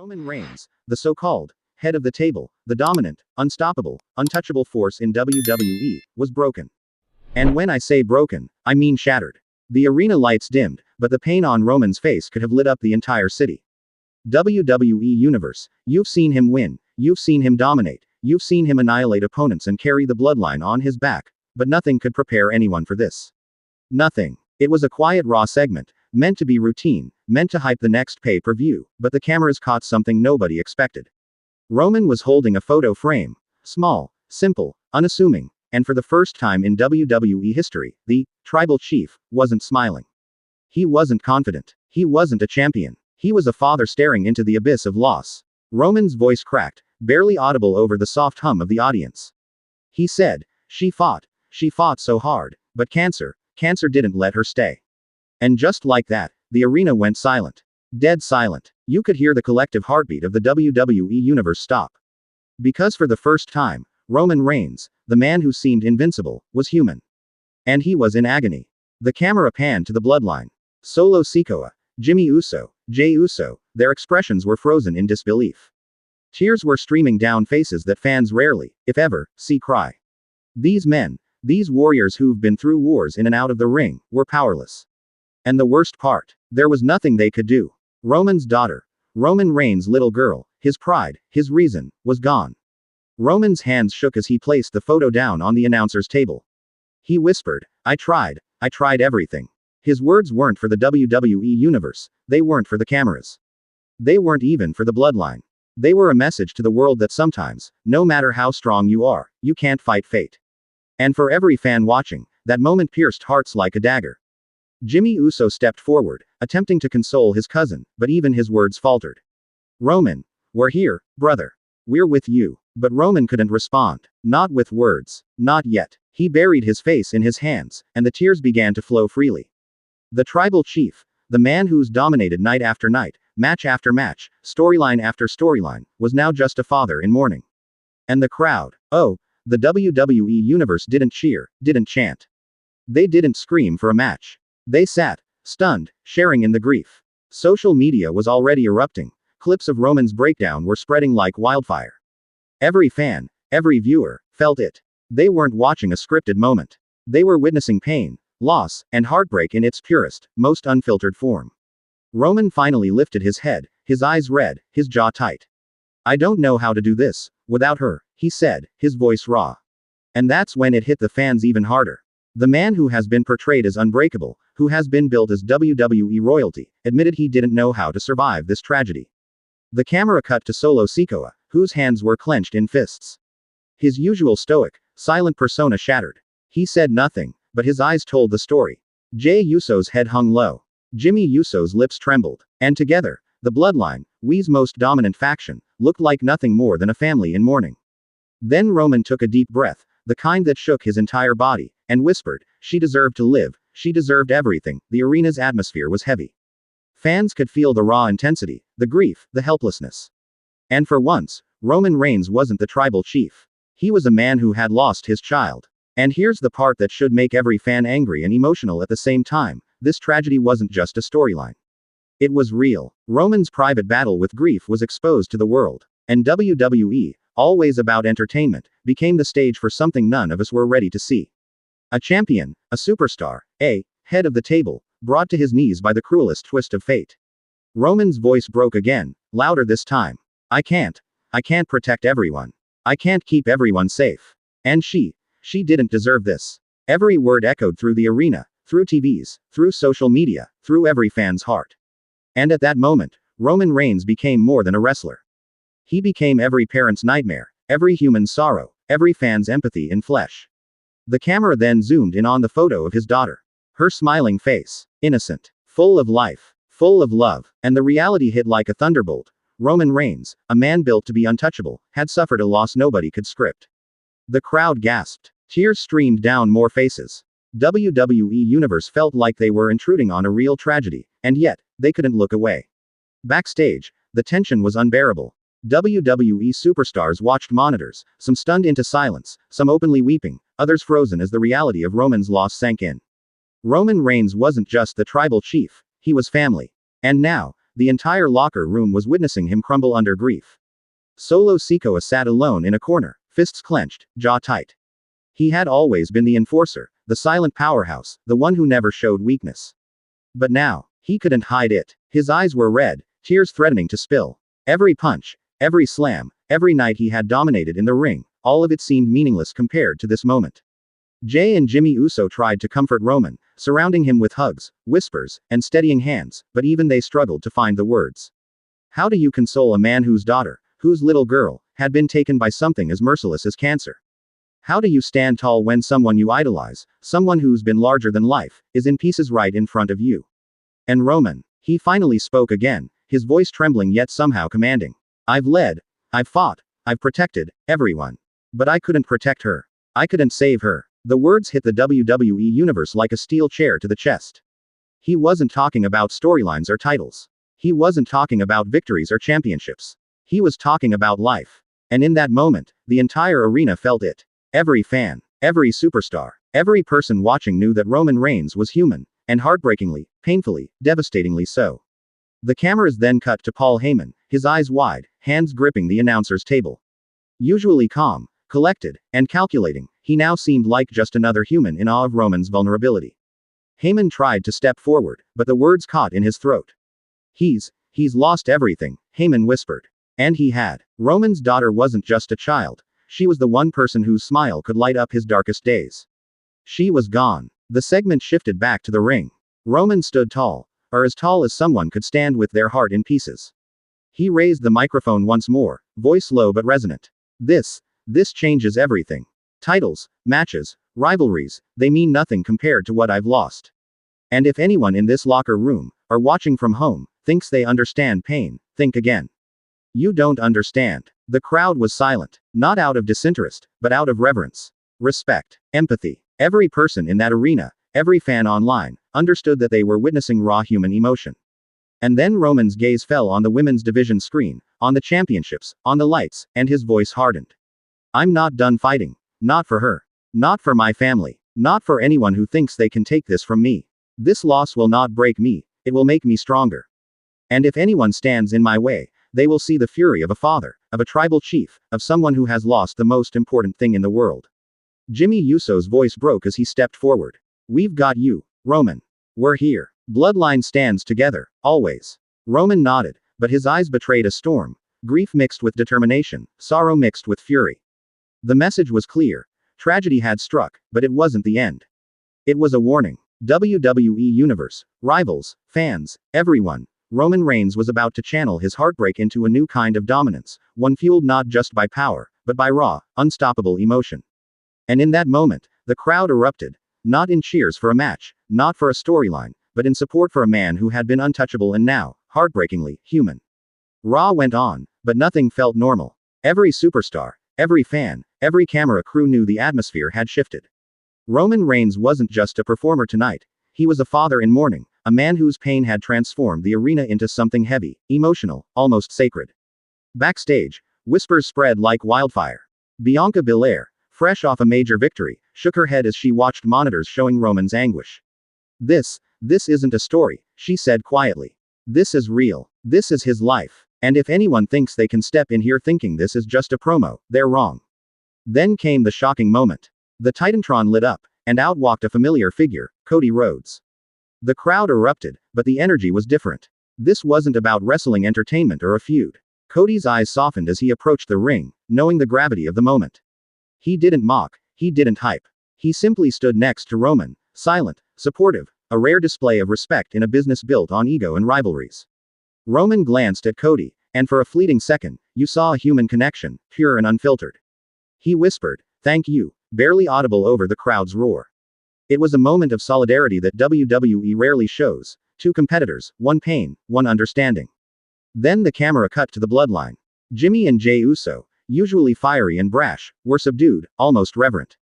Roman Reigns, the so-called head of the table, the dominant, unstoppable, untouchable force in WWE, was broken. And when I say broken, I mean shattered. The arena lights dimmed, but the pain on Roman's face could have lit up the entire city. WWE Universe, you've seen him win, you've seen him dominate, you've seen him annihilate opponents and carry the bloodline on his back, but nothing could prepare anyone for this. Nothing. It was a quiet Raw segment, meant to be routine, meant to hype the next pay-per-view, but the cameras caught something nobody expected. Roman was holding a photo frame. Small, simple, unassuming, and for the first time in WWE history, the tribal chief wasn't smiling. He wasn't confident. He wasn't a champion. He was a father staring into the abyss of loss. Roman's voice cracked, barely audible over the soft hum of the audience. He said, she fought so hard, but cancer didn't let her stay. And just like that, the arena went silent. Dead silent. You could hear the collective heartbeat of the WWE Universe stop. Because for the first time, Roman Reigns, the man who seemed invincible, was human. And he was in agony. The camera panned to the bloodline. Solo Sikoa, Jimmy Uso, Jey Uso, their expressions were frozen in disbelief. Tears were streaming down faces that fans rarely, if ever, see cry. These men, these warriors who've been through wars in and out of the ring, were powerless. And the worst part, there was nothing they could do. Roman's daughter, Roman Reigns' little girl, his pride, his reason, was gone. Roman's hands shook as he placed the photo down on the announcer's table. He whispered, I tried everything. His words weren't for the WWE Universe, they weren't for the cameras. They weren't even for the bloodline. They were a message to the world that sometimes, no matter how strong you are, you can't fight fate. And for every fan watching, that moment pierced hearts like a dagger. Jimmy Uso stepped forward, attempting to console his cousin, but even his words faltered. Roman, we're here, brother. We're with you. But Roman couldn't respond. Not with words. Not yet. He buried his face in his hands, and the tears began to flow freely. The tribal chief, the man who's dominated night after night, match after match, storyline after storyline, was now just a father in mourning. And the crowd, oh, the WWE Universe didn't cheer, didn't chant. They didn't scream for a match. They sat, stunned, sharing in the grief. Social media was already erupting. Clips of Roman's breakdown were spreading like wildfire. Every fan, every viewer, felt it. They weren't watching a scripted moment. They were witnessing pain, loss, and heartbreak in its purest, most unfiltered form. Roman finally lifted his head, his eyes red, his jaw tight. I don't know how to do this without her, he said, his voice raw. And that's when it hit the fans even harder. The man who has been portrayed as unbreakable, who has been built as WWE royalty, admitted he didn't know how to survive this tragedy. The camera cut to Solo Sikoa, whose hands were clenched in fists. His usual stoic, silent persona shattered. He said nothing, but his eyes told the story. Jey Uso's head hung low. Jimmy Uso's lips trembled. And together, the bloodline, WWE's most dominant faction, looked like nothing more than a family in mourning. Then Roman took a deep breath, the kind that shook his entire body, and whispered, she deserved to live, she deserved everything. The arena's atmosphere was heavy. Fans could feel the raw intensity, the grief, the helplessness. And for once, Roman Reigns wasn't the tribal chief. He was a man who had lost his child. And here's the part that should make every fan angry and emotional at the same time, this tragedy wasn't just a storyline. It was real. Roman's private battle with grief was exposed to the world. And WWE, always about entertainment, became the stage for something none of us were ready to see. A champion, a superstar, a head of the table, brought to his knees by the cruelest twist of fate. Roman's voice broke again, louder this time. I can't protect everyone. I can't keep everyone safe. And she didn't deserve this. Every word echoed through the arena, through TVs, through social media, through every fan's heart. And at that moment, Roman Reigns became more than a wrestler. He became every parent's nightmare, every human's sorrow, every fan's empathy in flesh. The camera then zoomed in on the photo of his daughter. Her smiling face, innocent, full of life, full of love, and the reality hit like a thunderbolt. Roman Reigns, a man built to be untouchable, had suffered a loss nobody could script. The crowd gasped. Tears streamed down more faces. WWE Universe felt like they were intruding on a real tragedy, and yet, they couldn't look away. Backstage, the tension was unbearable. WWE superstars watched monitors, some stunned into silence, some openly weeping, others frozen as the reality of Roman's loss sank in. Roman Reigns wasn't just the tribal chief, he was family. And now, the entire locker room was witnessing him crumble under grief. Solo Sikoa sat alone in a corner, fists clenched, jaw tight. He had always been the enforcer, the silent powerhouse, the one who never showed weakness. But now, he couldn't hide it. His eyes were red, tears threatening to spill. Every punch, every slam, every night he had dominated in the ring, all of it seemed meaningless compared to this moment. Jey and Jimmy Uso tried to comfort Roman, surrounding him with hugs, whispers, and steadying hands, but even they struggled to find the words. How do you console a man whose daughter, whose little girl, had been taken by something as merciless as cancer? How do you stand tall when someone you idolize, someone who's been larger than life, is in pieces right in front of you? And Roman, he finally spoke again, his voice trembling yet somehow commanding. I've led, I've fought, I've protected everyone. But I couldn't protect her. I couldn't save her. The words hit the WWE Universe like a steel chair to the chest. He wasn't talking about storylines or titles. He wasn't talking about victories or championships. He was talking about life. And in that moment, the entire arena felt it. Every fan, every superstar, every person watching knew that Roman Reigns was human, and heartbreakingly, painfully, devastatingly so. The cameras then cut to Paul Heyman, his eyes wide, hands gripping the announcer's table. Usually calm, collected, and calculating, he now seemed like just another human in awe of Roman's vulnerability. Heyman tried to step forward, but the words caught in his throat. He's lost everything, Heyman whispered. And he had. Roman's daughter wasn't just a child. She was the one person whose smile could light up his darkest days. She was gone. The segment shifted back to the ring. Roman stood tall, or as tall as someone could stand with their heart in pieces. He raised the microphone once more, voice low but resonant. This changes everything. Titles, matches, rivalries, they mean nothing compared to what I've lost. And if anyone in this locker room, or watching from home, thinks they understand pain, think again. You don't understand. The crowd was silent, not out of disinterest, but out of reverence, respect, empathy. Every person in that arena, every fan online, understood that they were witnessing raw human emotion. And then Roman's gaze fell on the women's division screen, on the championships, on the lights, and his voice hardened. I'm not done fighting. Not for her. Not for my family. Not for anyone who thinks they can take this from me. This loss will not break me, it will make me stronger. And if anyone stands in my way, they will see the fury of a father, of a tribal chief, of someone who has lost the most important thing in the world. Jimmy Uso's voice broke as he stepped forward. We've got you, Roman. We're here. Bloodline stands together, always. Roman nodded, but his eyes betrayed a storm, grief mixed with determination, sorrow mixed with fury. The message was clear. Tragedy had struck, but it wasn't the end. It was a warning. WWE Universe, rivals, fans, everyone. Roman Reigns was about to channel his heartbreak into a new kind of dominance, one fueled not just by power, but by raw, unstoppable emotion. And in that moment, the crowd erupted, not in cheers for a match, not for a storyline, but in support for a man who had been untouchable and now, heartbreakingly, human. Raw went on, but nothing felt normal. Every superstar, every fan, every camera crew knew the atmosphere had shifted. Roman Reigns wasn't just a performer tonight, he was a father in mourning, a man whose pain had transformed the arena into something heavy, emotional, almost sacred. Backstage, whispers spread like wildfire. Bianca Belair, fresh off a major victory, shook her head as she watched monitors showing Roman's anguish. This isn't a story, she said quietly. This is real. This is his life. And if anyone thinks they can step in here thinking this is just a promo, they're wrong. Then came the shocking moment. The Titantron lit up, and out walked a familiar figure, Cody Rhodes. The crowd erupted, but the energy was different. This wasn't about wrestling entertainment or a feud. Cody's eyes softened as he approached the ring, knowing the gravity of the moment. He didn't mock, he didn't hype. He simply stood next to Roman, silent, supportive, a rare display of respect in a business built on ego and rivalries. Roman glanced at Cody, and for a fleeting second, you saw a human connection, pure and unfiltered. He whispered, "Thank you," barely audible over the crowd's roar. It was a moment of solidarity that WWE rarely shows. Two competitors, one pain, one understanding. Then the camera cut to the bloodline. Jimmy and Jey Uso, usually fiery and brash, were subdued, almost reverent.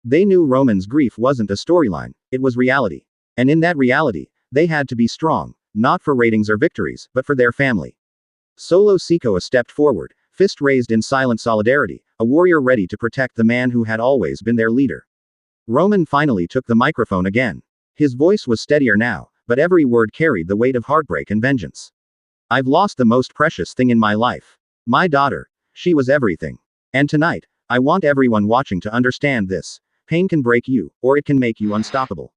They knew Roman's grief wasn't a storyline, it was reality. And in that reality, they had to be strong, not for ratings or victories, but for their family. Solo Sikoa stepped forward, fist raised in silent solidarity, a warrior ready to protect the man who had always been their leader. Roman finally took the microphone again. His voice was steadier now, but every word carried the weight of heartbreak and vengeance. I've lost the most precious thing in my life. My daughter. She was everything. And tonight, I want everyone watching to understand this. Pain can break you, or it can make you unstoppable.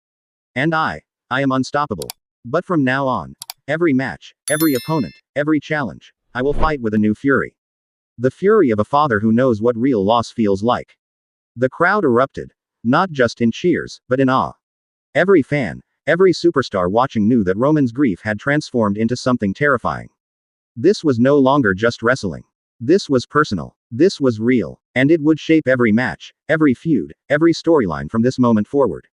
And I am unstoppable. But from now on, every match, every opponent, every challenge, I will fight with a new fury. The fury of a father who knows what real loss feels like. The crowd erupted. Not just in cheers, but in awe. Every fan, every superstar watching knew that Roman's grief had transformed into something terrifying. This was no longer just wrestling. This was personal. This was real. And it would shape every match, every feud, every storyline from this moment forward.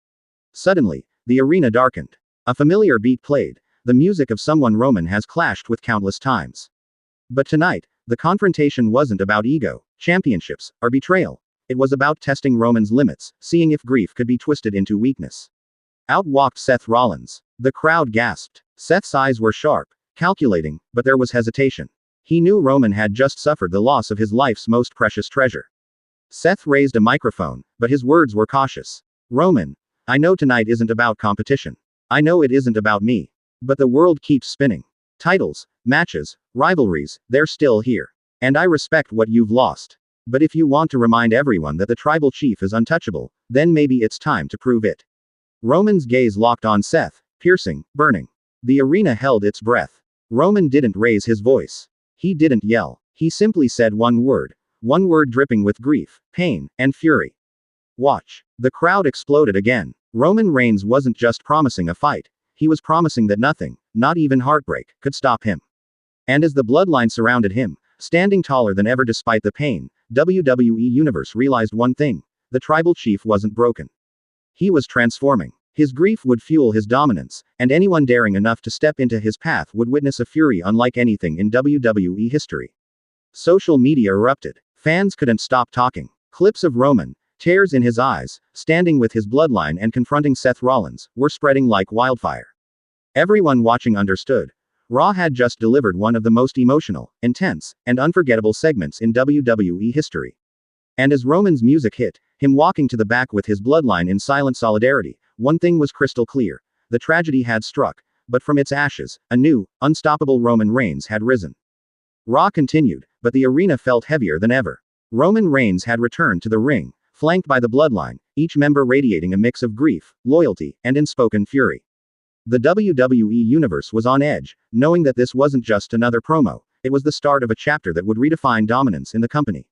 Suddenly, the arena darkened. A familiar beat played, the music of someone Roman has clashed with countless times. But tonight, the confrontation wasn't about ego, championships, or betrayal. It was about testing Roman's limits, seeing if grief could be twisted into weakness. Out walked Seth Rollins. The crowd gasped. Seth's eyes were sharp, calculating, but there was hesitation. He knew Roman had just suffered the loss of his life's most precious treasure. Seth raised a microphone, but his words were cautious. Roman, I know tonight isn't about competition. I know it isn't about me. But the world keeps spinning. Titles, matches, rivalries, they're still here. And I respect what you've lost. But if you want to remind everyone that the tribal chief is untouchable, then maybe it's time to prove it. Roman's gaze locked on Seth, piercing, burning. The arena held its breath. Roman didn't raise his voice. He didn't yell. He simply said one word dripping with grief, pain, and fury. Watch. The crowd exploded again. Roman Reigns wasn't just promising a fight. He was promising that nothing, not even heartbreak, could stop him. And as the bloodline surrounded him, standing taller than ever despite the pain, WWE Universe realized one thing. The tribal chief wasn't broken. He was transforming. His grief would fuel his dominance, and anyone daring enough to step into his path would witness a fury unlike anything in WWE history. Social media erupted. Fans couldn't stop talking. Clips of Roman, tears in his eyes, standing with his bloodline and confronting Seth Rollins, were spreading like wildfire. Everyone watching understood. Raw had just delivered one of the most emotional, intense, and unforgettable segments in WWE history. And as Roman's music hit, him walking to the back with his bloodline in silent solidarity, one thing was crystal clear. The tragedy had struck, but from its ashes, a new, unstoppable Roman Reigns had risen. Raw continued, but the arena felt heavier than ever. Roman Reigns had returned to the ring, flanked by the bloodline, each member radiating a mix of grief, loyalty, and unspoken fury. The WWE Universe was on edge, knowing that this wasn't just another promo, it was the start of a chapter that would redefine dominance in the company.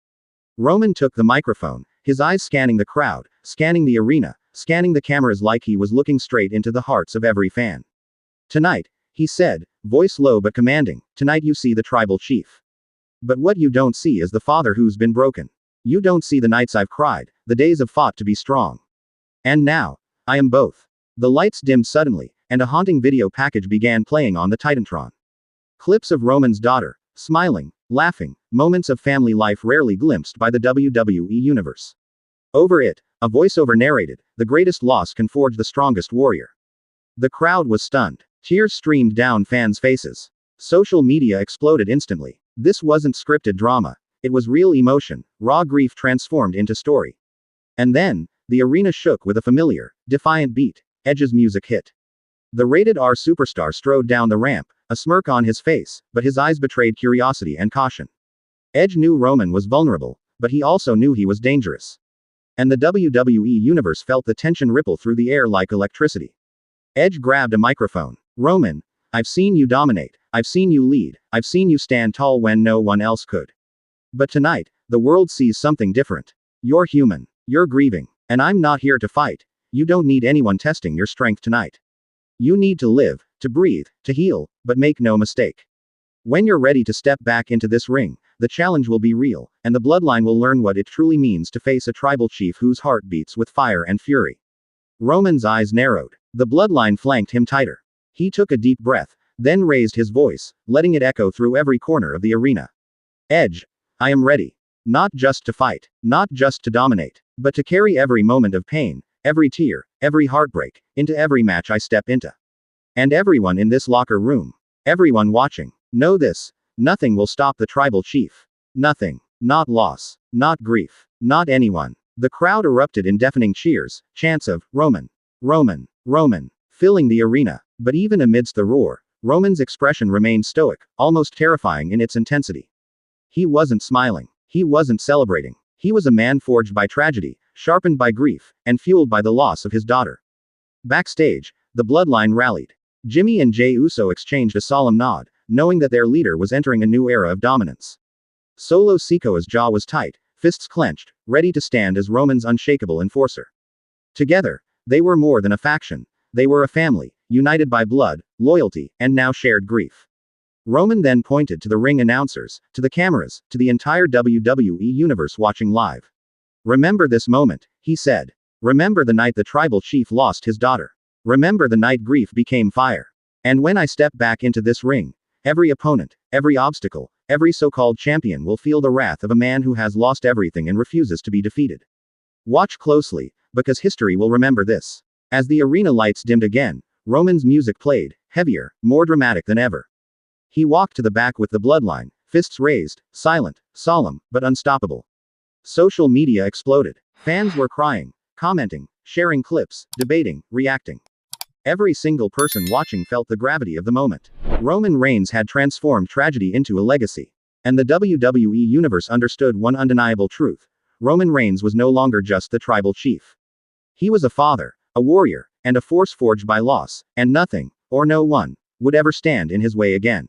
Roman took the microphone, his eyes scanning the crowd, scanning the arena, scanning the cameras like he was looking straight into the hearts of every fan. Tonight, he said, voice low but commanding, tonight you see the tribal chief. But what you don't see is the father who's been broken. You don't see the nights I've cried, the days I've fought to be strong. And now, I am both. The lights dimmed suddenly, and a haunting video package began playing on the Titantron. Clips of Roman's daughter, smiling, laughing, moments of family life rarely glimpsed by the WWE Universe. Over it, a voiceover narrated, the greatest loss can forge the strongest warrior. The crowd was stunned. Tears streamed down fans' faces. Social media exploded instantly. This wasn't scripted drama. It was real emotion, raw grief transformed into story. And then, the arena shook with a familiar, defiant beat. Edge's music hit. The rated R superstar strode down the ramp, a smirk on his face, but his eyes betrayed curiosity and caution. Edge knew Roman was vulnerable, but he also knew he was dangerous. And the WWE Universe felt the tension ripple through the air like electricity. Edge grabbed a microphone. Roman, I've seen you dominate, I've seen you lead, I've seen you stand tall when no one else could. But tonight, the world sees something different. You're human. You're grieving. And I'm not here to fight. You don't need anyone testing your strength tonight. You need to live, to breathe, to heal, but make no mistake. When you're ready to step back into this ring, the challenge will be real, and the bloodline will learn what it truly means to face a tribal chief whose heart beats with fire and fury. Roman's eyes narrowed. The bloodline flanked him tighter. He took a deep breath, then raised his voice, letting it echo through every corner of the arena. Edge, I am ready. Not just to fight, not just to dominate, but to carry every moment of pain, every tear, every heartbreak, into every match I step into. And everyone in this locker room, everyone watching, know this, nothing will stop the tribal chief. Nothing. Not loss. Not grief. Not anyone. The crowd erupted in deafening cheers, chants of, Roman. Roman. Roman. Filling the arena. But even amidst the roar, Roman's expression remained stoic, almost terrifying in its intensity. He wasn't smiling. He wasn't celebrating. He was a man forged by tragedy, sharpened by grief, and fueled by the loss of his daughter. Backstage, the Bloodline rallied. Jimmy and Jey Uso exchanged a solemn nod, knowing that their leader was entering a new era of dominance. Solo Sikoa's jaw was tight, fists clenched, ready to stand as Roman's unshakable enforcer. Together, they were more than a faction. They were a family, united by blood, loyalty, and now shared grief. Roman then pointed to the ring announcers, to the cameras, to the entire WWE universe watching live. "Remember this moment," he said. "Remember the night the tribal chief lost his daughter. Remember the night grief became fire. And when I step back into this ring, every opponent, every obstacle, every so-called champion will feel the wrath of a man who has lost everything and refuses to be defeated. Watch closely, because history will remember this." As the arena lights dimmed again, Roman's music played, heavier, more dramatic than ever. He walked to the back with the Bloodline, fists raised, silent, solemn, but unstoppable. Social media exploded. Fans were crying, commenting, sharing clips, debating, reacting. Every single person watching felt the gravity of the moment. Roman Reigns had transformed tragedy into a legacy. And the WWE Universe understood one undeniable truth. Roman Reigns was no longer just the tribal chief. He was a father, a warrior, and a force forged by loss, and nothing, or no one, would ever stand in his way again.